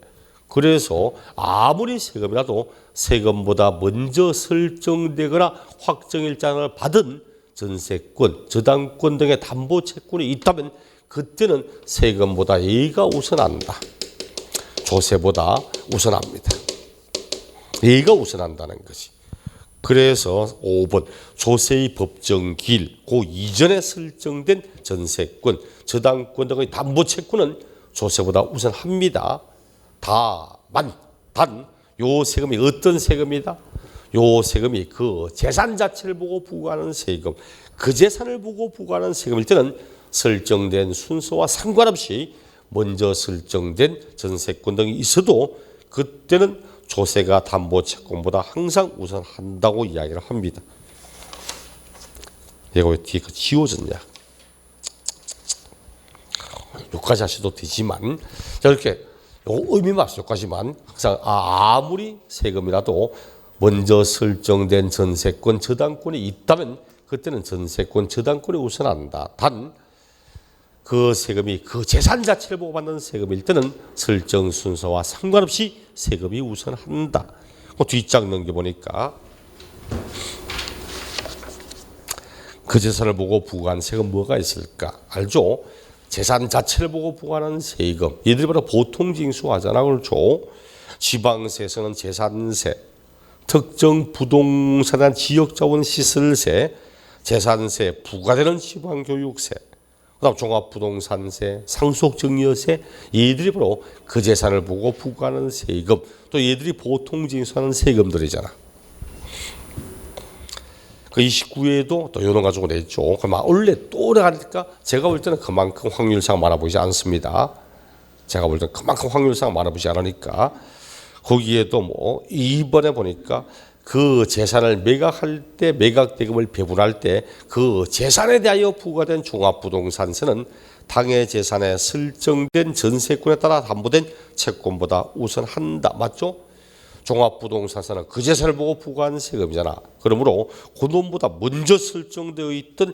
그래서 아무리 세금이라도 세금보다 먼저 설정되거나 확정일자를 받은 전세권, 저당권 등의 담보채권이 있다면 그때는 세금보다 예의가 우선한다. 조세보다 우선합니다. 예의가 우선한다는 것이. 그래서 5번 조세의 법정 기일, 그 이전에 설정된 전세권, 저당권 등의 담보채권은 조세보다 우선합니다. 다만 단 요 세금이 어떤 세금이다? 요 세금이 그 재산 자체를 보고 부과하는 세금, 그 재산을 보고 부과하는 세금일 때는 설정된 순서와 상관없이 먼저 설정된 전세권 등이 있어도 그때는 조세가 담보채권보다 항상 우선한다고 이야기를 합니다. 얘가 왜 뒤에 지워졌냐? 여기까지 하셔도 되지만 자 이렇게 의미 맞죠. 여기까지만 항상 아무리 세금이라도 먼저 설정된 전세권, 저당권이 있다면 그때는 전세권, 저당권이 우선한다. 단 그 세금이 그 재산 자체를 보고 받는 세금일 때는 설정 순서와 상관없이 세금이 우선한다. 그 뒷장 넘겨보니까 그 재산을 보고 부과한 세금 뭐가 있을까? 알죠? 재산 자체를 보고 부과하는 세금. 얘들이 바로 보통징수하잖아. 그렇죠? 지방세에서는 재산세, 특정 부동산에 대한 지역자원 시설세, 재산세, 부과되는 지방교육세, 그다음 종합부동산세, 상속증여세, 얘들이 바로 그 재산을 보고 부과하는 세금, 또 얘들이 보통 징수하는 세금들이잖아. 그 29회에도 또 이런 가지고 냈죠. 그럼 원래 또 오래가니까 제가 볼 때는 그만큼 확률상 많아 보이지 않습니다. 제가 볼 때는 그만큼 확률상 많아 보이지 않으니까 거기에도 뭐 이번에 보니까 그 재산을 매각할 때 매각대금을 배분할 때 그 재산에 대하여 부과된 종합부동산세는 당해 재산에 설정된 전세권에 따라 담보된 채권보다 우선한다. 맞죠? 종합부동산세는 그 재산을 보고 부과한 세금이잖아. 그러므로 그놈보다 먼저 설정되어 있던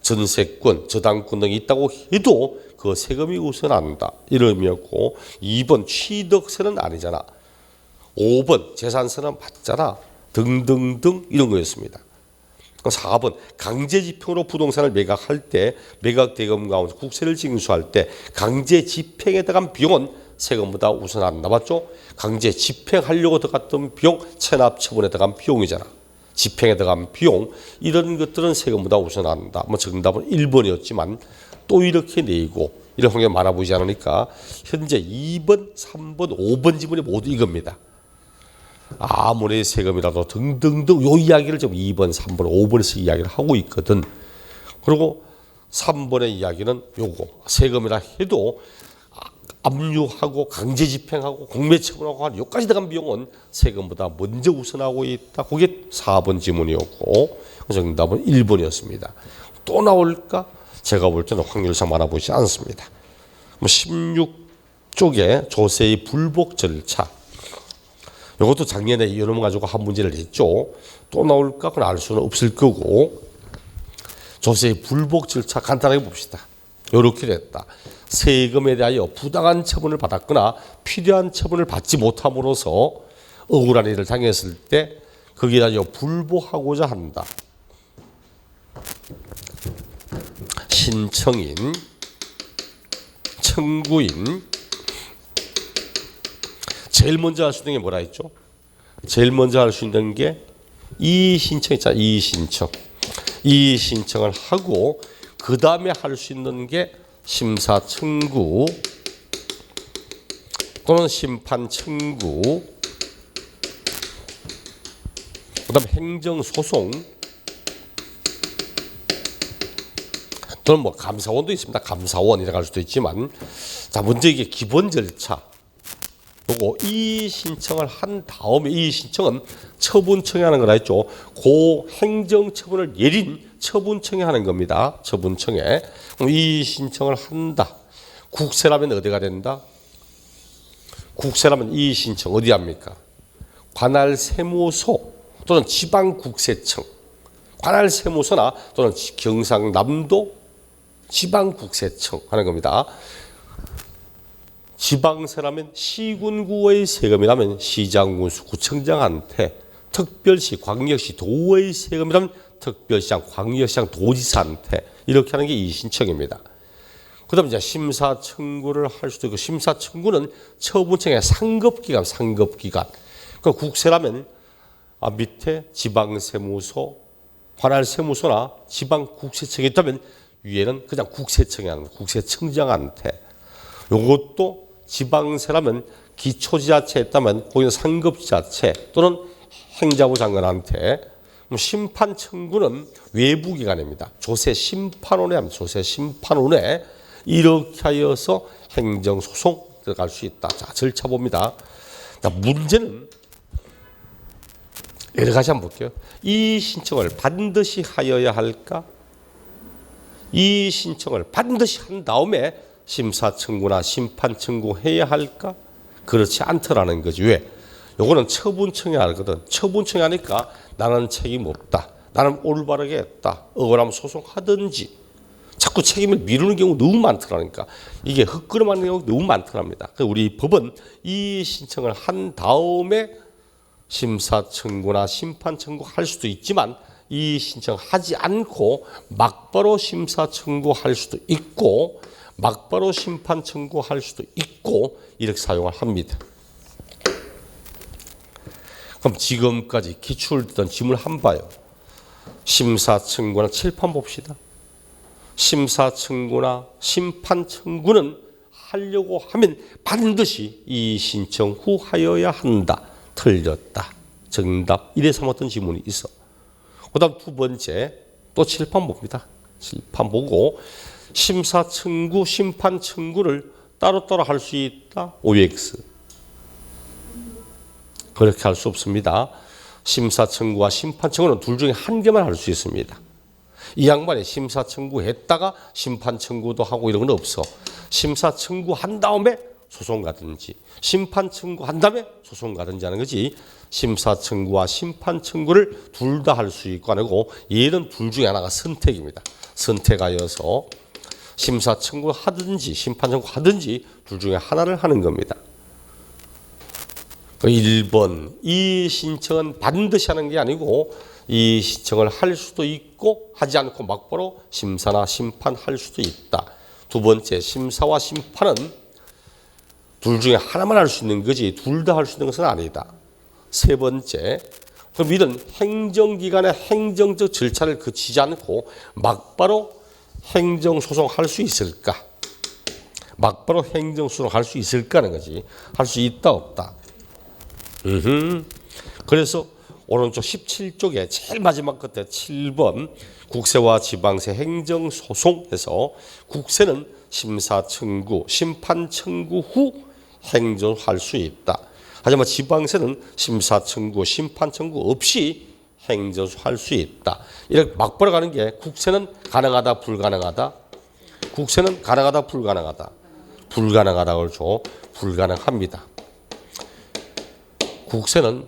전세권, 저당권 등이 있다고 해도 그 세금이 우선한다. 이런 의미였고 2번 취득세는 아니잖아. 5번 재산세는 맞잖아. 등등등 이런 거였습니다. 4번 강제집행으로 부동산을 매각할 때 매각대금 가운데 국세를 징수할 때 강제집행에 들어간 비용은 세금보다 우선한다. 맞죠? 강제집행하려고 들어갔던 비용, 체납처분에 들어간 비용이잖아. 집행에 들어간 비용 이런 것들은 세금보다 우선한다. 뭐 정답은 1번이었지만 또 이렇게 내고 이런 환경이 많아 보이지 않으니까 현재 2번, 3번, 5번 지문이 모두 이겁니다. 아무리 세금이라도 등등등 요 이야기를 지금 2번, 3번, 5번에서 이야기를 하고 있거든. 그리고 3번의 이야기는 요거 세금이라 해도 압류하고 강제집행하고 공매처분하고 한 요까지 들어간 비용은 세금보다 먼저 우선하고 있다. 그게 4번 지문이었고 정답은 1번이었습니다. 또 나올까? 제가 볼 때는 확률상 많아 보이지 않습니다. 16쪽에 조세의 불복 절차 이것도 작년에 이런 거 가지고 한 문제를 냈죠. 또 나올까? 그건 알 수는 없을 거고 조세의 불복 절차 간단하게 봅시다. 이렇게 됐다. 세금에 대하여 부당한 처분을 받았거나 필요한 처분을 받지 못함으로써 억울한 일을 당했을 때 거기에 대하여 불복하고자 한다. 신청인, 청구인, 제일 먼저 할 수 있는 게 뭐라 했죠? 제일 먼저 할 수 있는 게 이의신청 있잖아. 이의신청. 이의신청을 하고 그 다음에 할 수 있는 게 심사청구 또는 심판청구 그 다음 행정소송 또는 뭐 감사원도 있습니다. 감사원이라고 할 수도 있지만 자 먼저 이게 기본 절차 요거 이의신청을 한 다음에 이의신청은 처분청에 하는 거라 했죠. 고 행정처분을 내린 처분청에 하는 겁니다. 처분청에. 이의신청을 한다. 국세라면 어디가 된다? 국세라면 이의신청 어디 합니까? 관할세무소 또는 지방국세청. 관할세무소나 또는 경상남도 지방국세청 하는 겁니다. 지방세라면 시군구의 세금이라면 시장군수 구청장한테, 특별시 광역시 도의 세금이라면 특별시장 광역시장 도지사한테 이렇게 하는 게 이의신청입니다. 그 다음에 이제 심사청구를 할 수도 있고 심사청구는 처분청의 상급기관 그 국세라면 밑에 지방세무소 관할세무소나 지방국세청이 있다면 위에는 그냥 국세청이 하는 국세청장한테 요것도 지방세라면 기초지자체에 있다면 거기는 상급지자체 또는 행자부 장관한테 심판 청구는 외부기관입니다. 조세심판원에 합니다. 조세심판원에 이렇게 하여서 행정소송 들어갈 수 있다. 자, 절차 봅니다. 자, 문제는 여러 가지 한번 볼게요. 이 신청을 반드시 하여야 할까? 이 신청을 반드시 한 다음에 심사청구나 심판청구 해야 할까? 그렇지 않더라는 거지. 왜? 요거는 처분청이 하거든. 처분청이 하니까 나는 책임 없다. 나는 올바르게 했다. 억울하면 소송하든지. 자꾸 책임을 미루는 경우 너무 많더라니까. 이게 헛걸음하는 경우 너무 많더랍니다. 우리 법은 이 신청을 한 다음에 심사청구나 심판청구 할 수도 있지만 이 신청하지 않고 막바로 심사청구할 수도 있고 막바로 심판청구할 수도 있고 이렇게 사용을 합니다. 그럼 지금까지 기출됐던 질문 한번 봐요. 심사청구나 칠판 봅시다. 심사 청구나 심판 청구는 하려고 하면 반드시 이 신청 후 하여야 한다. 틀렸다. 정답. 이래 삼았던 지문이 있어. 그 다음 두 번째 또 칠판 봅니다. 칠판 보고 심사 청구, 심판 청구를 따로따로 할 수 있다. OX. 그렇게 할 수 없습니다. 심사 청구와 심판 청구는 둘 중에 한 개만 할 수 있습니다. 이 양반이 심사 청구했다가 심판 청구도 하고 이런 건 없어. 심사 청구한 다음에 소송 가든지 심판 청구한 다음에 소송 가든지 하는 거지. 심사 청구와 심판 청구를 둘 다 할 수 있고 안 하고 얘는 둘 중에 하나가 선택입니다. 선택하여서 심사 청구를 하든지 심판 청구 하든지 둘 중에 하나를 하는 겁니다. 1번 이 신청은 반드시 하는 게 아니고 이 신청을 할 수도 있고 하지 않고 막바로 심사나 심판할 수도 있다. 두 번째 심사와 심판은 둘 중에 하나만 할 수 있는 거지 둘 다 할 수 있는 것은 아니다. 세 번째 그럼 이런 행정기관의 행정적 절차를 거치지 않고 막바로 행정소송할 수 있을까? 막바로 행정소송할 수 있을까 하는 거지. 할 수 있다 없다. 그래서 오른쪽 17쪽에 제일 마지막 끝에 7번 국세와 지방세 행정소송에서 국세는 심사 청구, 심판 청구 후 행정할 수 있다. 하지만 지방세는 심사 청구, 심판 청구 없이 행정할 수 있다. 이렇게 막바로 가는 게 국세는 가능하다, 불가능하다. 국세는 가능하다, 불가능하다. 불가능하다고 그러죠. 불가능합니다. 국세는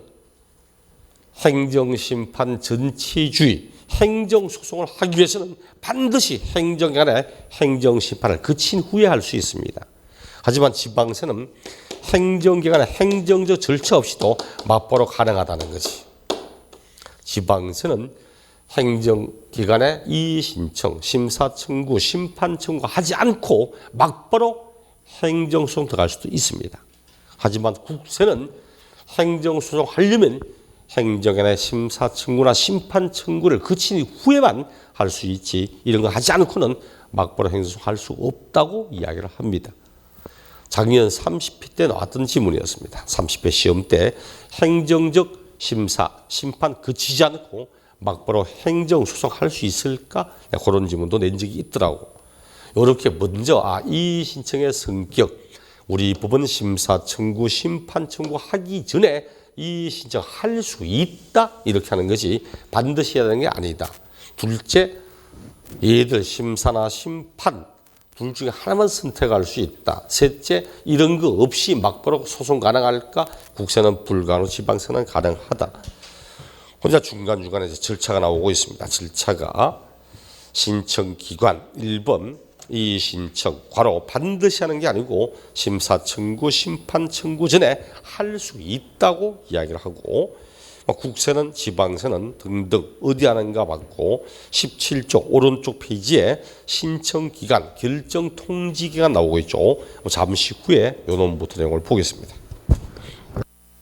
행정심판 전체주의, 행정소송을 하기 위해서는 반드시 행정기관의 행정심판을 거친 후에 할 수 있습니다. 하지만 지방세는 행정기관의 행정적 절차 없이도 막바로 가능하다는 거지. 지방세는 행정기관의 이의신청, 심사청구, 심판청구 하지 않고 막바로 행정소송 들어갈 수도 있습니다. 하지만 국세는 행정소송 하려면 행정기관의 심사청구나 심판청구를 거친 후에만 할 수 있지 이런 거 하지 않고는 막바로 행정소송 할 수 없다고 이야기를 합니다. 작년 30회 때 나왔던 지문이었습니다. 30회 시험 때 행정적 심사, 심판 거치지 않고 막바로 행정소송 할 수 있을까? 그런 지문도 낸 적이 있더라고. 이렇게 먼저 이 신청의 성격, 우리 법원 심사 청구, 심판 청구 하기 전에 이 신청 할 수 있다 이렇게 하는 것이 반드시 해야 되는 게 아니다. 둘째, 얘들 심사나 심판 둘 중에 하나만 선택할 수 있다. 셋째, 이런 거 없이 막바로 소송 가능할까? 국세는 불가능, 지방세는 가능하다. 혼자 중간중간에 절차가 나오고 있습니다. 절차가 신청기관 1번 이 신청 괄호 반드시 하는 게 아니고 심사 청구, 심판 청구 전에 할 수 있다고 이야기를 하고 국세는 지방세는 등등 어디 하는가 받고 17쪽 오른쪽 페이지에 신청기간, 결정통지기간 나오고 있죠. 잠시 후에 요 논부터 내용을 보겠습니다.